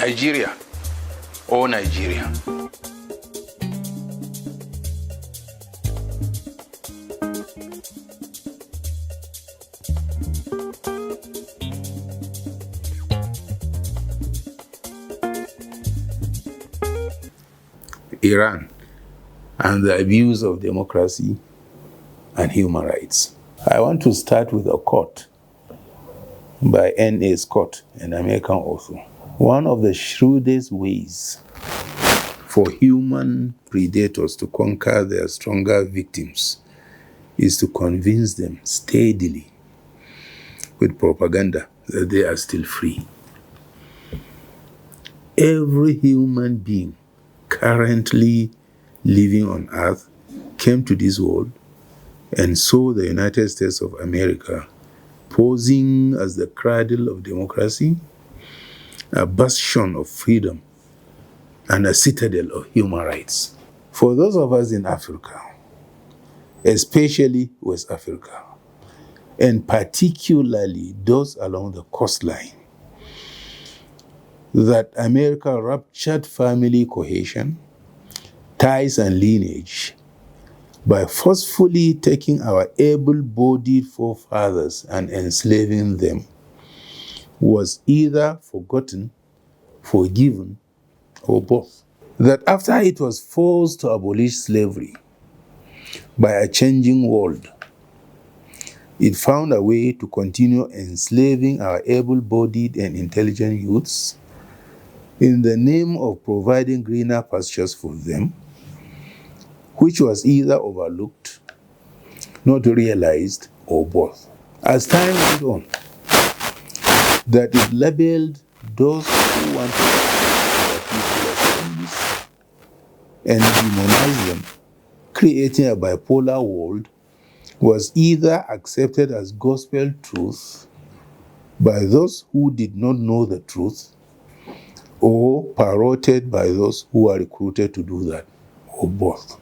Nigeria, or Nigeria. Iran and the abuse of democracy and human rights. I want to start with a quote by N.A. Scott, an American author. One of the shrewdest ways for human predators to conquer their stronger victims is to convince them steadily with propaganda that they are still free. Every human being currently living on Earth came to this world and saw the United States of America posing as the cradle of democracy, a bastion of freedom, and a citadel of human rights. For those of us in Africa, especially West Africa, and particularly those along the coastline, that America ruptured family cohesion, ties, and lineage by forcefully taking our able-bodied forefathers and enslaving them was either forgotten, forgiven, or both. That after it was forced to abolish slavery by a changing world, it found a way to continue enslaving our able-bodied and intelligent youths in the name of providing greener pastures for them, which was either overlooked, not realized, or both. As time went on, that it labeled those who wanted their people as enemies and demonized them, creating a bipolar world, was either accepted as gospel truth by those who did not know the truth, or parroted by those who were recruited to do that, or both.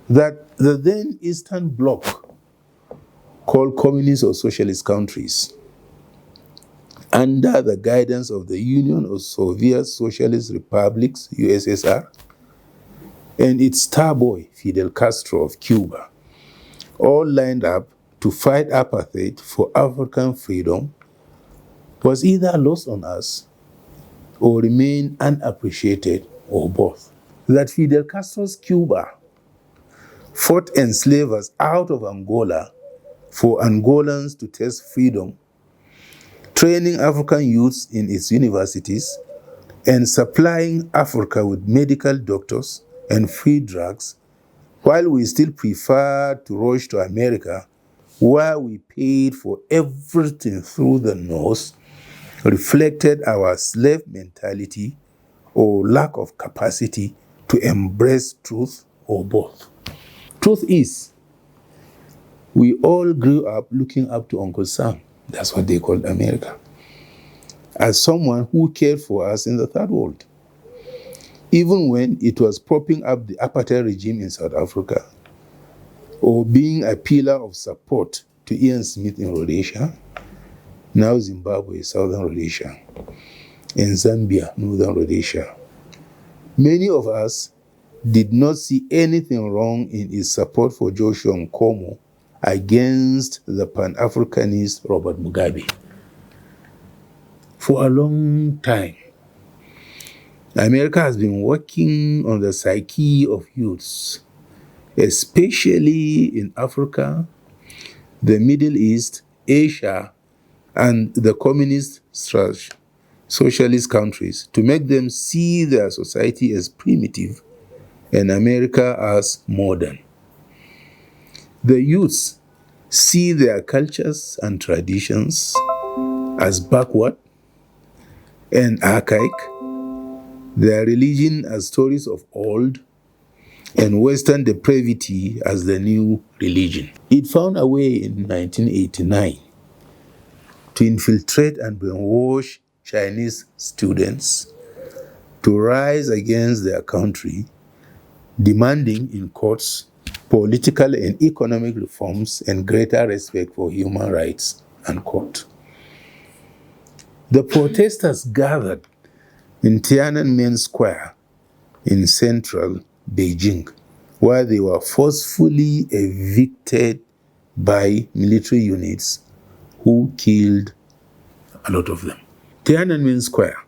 That the then Eastern Bloc, called communist or socialist countries, under the guidance of the Union of Soviet Socialist Republics, USSR, and its star boy, Fidel Castro of Cuba, all lined up to fight apartheid for African freedom, was either lost on us or remained unappreciated, or both. That Fidel Castro's Cuba fought enslavers out of Angola for Angolans to taste freedom, training African youths in its universities, and supplying Africa with medical doctors and free drugs, while we still prefer to rush to America, where we paid for everything through the nose, reflected our slave mentality or lack of capacity to embrace truth, or both. Truth is, we all grew up looking up to Uncle Sam, that's what they called America, as someone who cared for us in the third world. Even when it was propping up the apartheid regime in South Africa, or being a pillar of support to Ian Smith in Rhodesia, now Zimbabwe, Southern Rhodesia, and Zambia, Northern Rhodesia. Many of us did not see anything wrong in its support for Joshua Nkomo against the Pan-Africanist Robert Mugabe. For a long time, America has been working on the psyche of youths, especially in Africa, the Middle East, Asia, and the communist/socialist countries, to make them see their society as primitive and America as modern. The youths see their cultures and traditions as backward and archaic, their religion as stories of old, and Western depravity as the new religion. It found a way in 1989 to infiltrate and brainwash Chinese students to rise against their country, demanding in courts political and economic reforms and greater respect for human rights, unquote. The protesters gathered in Tiananmen Square in central Beijing, where they were forcefully evicted by military units who killed a lot of them. Tiananmen Square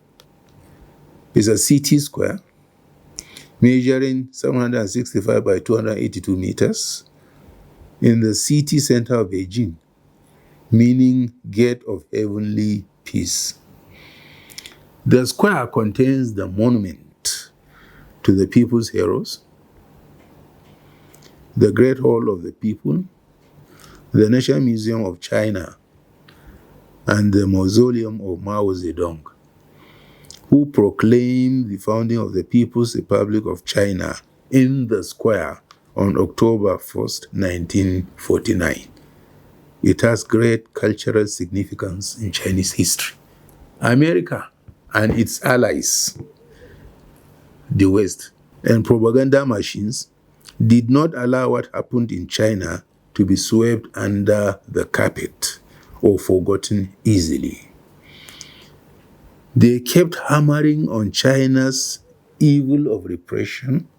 is a city square measuring 765 by 282 meters in the city center of Beijing, meaning Gate of Heavenly Peace. The square contains the monument to the people's heroes, the Great Hall of the People, the National Museum of China, and the Mausoleum of Mao Zedong, who proclaimed the founding of the People's Republic of China in the square on October 1st, 1949. It has great cultural significance in Chinese history. America and its allies, the West, and propaganda machines did not allow what happened in China to be swept under the carpet or forgotten easily. They kept hammering on China's evil of repression,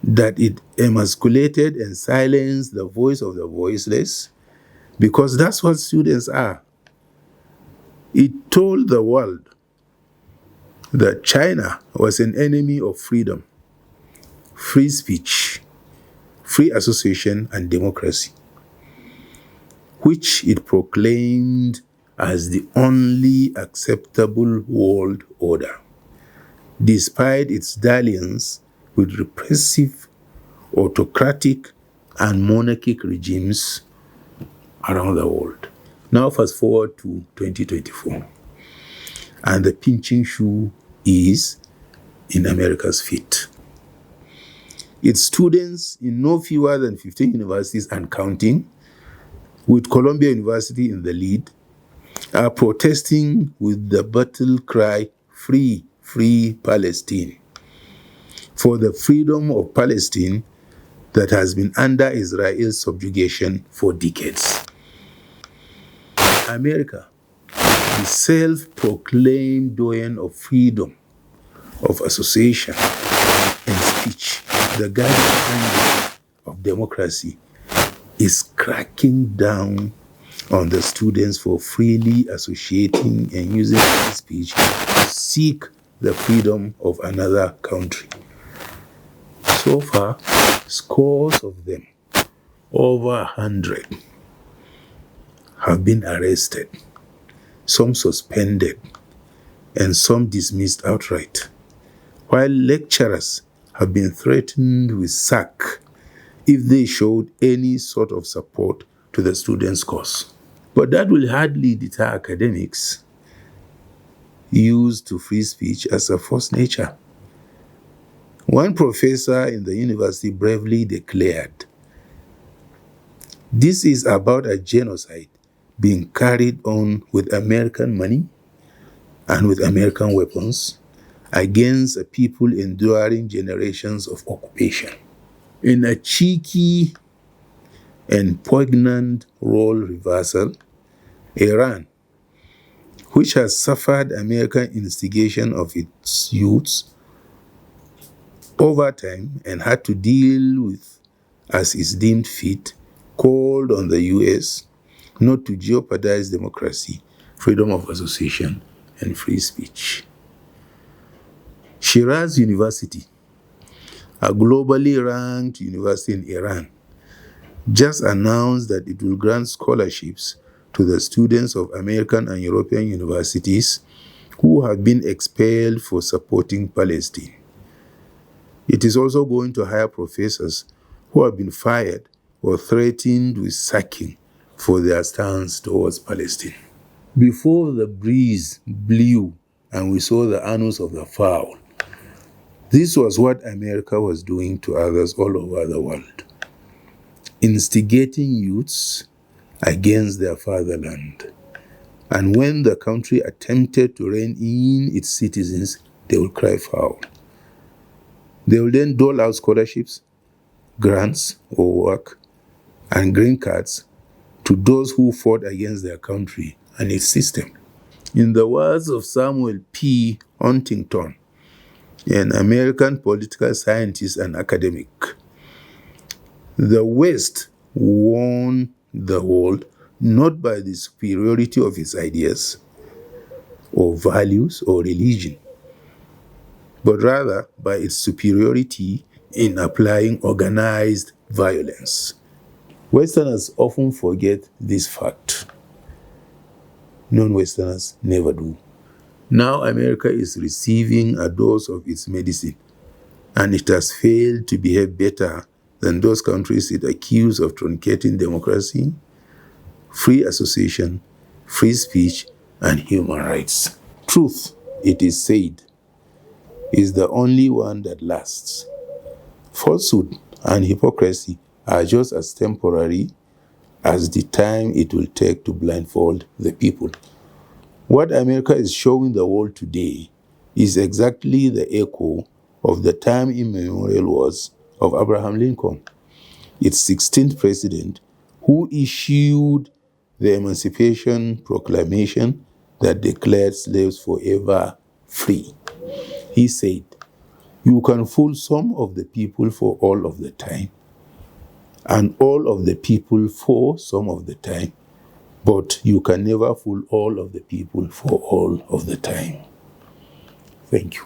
that it emasculated and silenced the voice of the voiceless, because that's what students are. It told the world that China was an enemy of freedom, free speech, free association, and democracy, which it proclaimed as the only acceptable world order, despite its dalliance with repressive, autocratic, and monarchic regimes around the world. Now fast forward to 2024, and the pinching shoe is in America's feet. Its students in no fewer than 15 universities and counting, with Columbia University in the lead, are protesting with the battle cry, "Free, free Palestine," for the freedom of Palestine that has been under Israel's subjugation for decades. America, the self-proclaimed doyen of freedom of association and speech, the guardian of democracy, is cracking down on the students for freely associating and using free speech to seek the freedom of another country. So far, scores of them, over 100, have been arrested, some suspended, and some dismissed outright, while lecturers have been threatened with sack if they showed any sort of support to the students' cause. But that will hardly deter academics used to free speech as a forced nature. One professor in the university bravely declared, "This is about a genocide being carried on with American money and with American weapons against a people enduring generations of occupation." In a cheeky and poignant role reversal, Iran, which has suffered American instigation of its youths over time and had to deal with as is deemed fit, called on the US not to jeopardize democracy, freedom of association, and free speech. Shiraz University, a globally ranked university in Iran, just announced that it will grant scholarships to the students of American and European universities who have been expelled for supporting Palestine. It is also going to hire professors who have been fired or threatened with sacking for their stance towards Palestine. Before the breeze blew and we saw the annals of the foul, this was what America was doing to others all over the world, instigating youths against their fatherland. And when the country attempted to rein in its citizens, they will cry foul. They will then dole out scholarships, grants or work, and green cards to those who fought against their country and its system. In the words of Samuel P. Huntington, an American political scientist and academic, the West won the world not by the superiority of its ideas or values or religion, but rather by its superiority in applying organized violence. Westerners often forget this fact. Non-Westerners never do. Now America is receiving a dose of its medicine, and it has failed to behave better than those countries it accused of truncating democracy, free association, free speech, and human rights. Truth, it is said, is the only one that lasts. Falsehood and hypocrisy are just as temporary as the time it will take to blindfold the people. What America is showing the world today is exactly the echo of the time immemorial words of Abraham Lincoln, its 16th president, who issued the Emancipation Proclamation that declared slaves forever free. He said, "You can fool some of the people for all of the time, and all of the people for some of the time, but you can never fool all of the people for all of the time." Thank you.